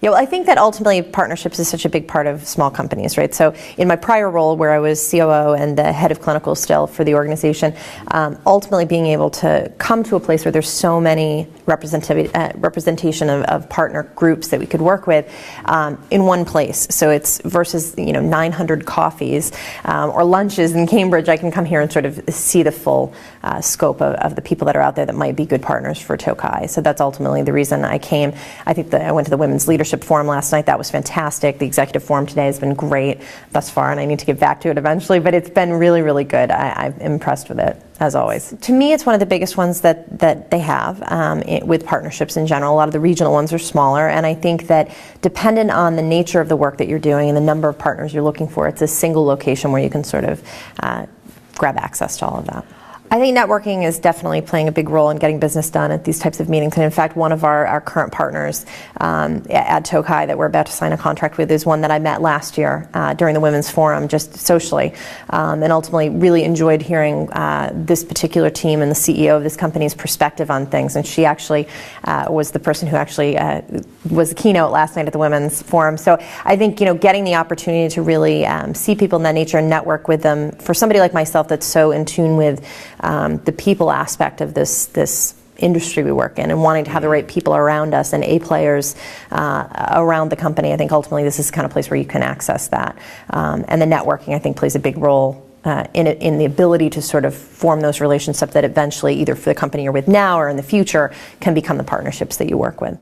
Yeah, well, I think that ultimately partnerships is such a big part of small companies, right? So in my prior role where I was COO and the head of clinical still for the organization, ultimately being able to come to a place where there's so many representation of partner groups that we could work with in one place. So it's versus 900 coffees or lunches in Cambridge, I can come here and sort of see the full scope of the people that are out there that might be good partners for Tokai. So that's ultimately the reason I came. I think that I went to the Women's Leadership Forum last night. That was fantastic. The Executive Forum today has been great thus far, and I need to get back to it eventually, but it's been really, really good. I'm impressed with it, as always. To me, it's one of the biggest ones that they have with partnerships in general. A lot of the regional ones are smaller, and I think that dependent on the nature of the work that you're doing and the number of partners you're looking for, it's a single location where you can sort of grab access to all of that. I think networking is definitely playing a big role in getting business done at these types of meetings. And in fact, one of our current partners at Tokai that we're about to sign a contract with is one that I met last year during the Women's Forum, just socially, and ultimately really enjoyed hearing this particular team and the CEO of this company's perspective on things. And she actually was the person who actually was the keynote last night at the Women's Forum. So I think getting the opportunity to really see people in that nature and network with them, for somebody like myself that's so in tune with the people aspect of this industry we work in and wanting to have the right people around us and A players around the company, I think ultimately this is the kind of place where you can access that. And the networking, I think, plays a big role in the ability to sort of form those relationships that eventually, either for the company you're with now or in the future, can become the partnerships that you work with.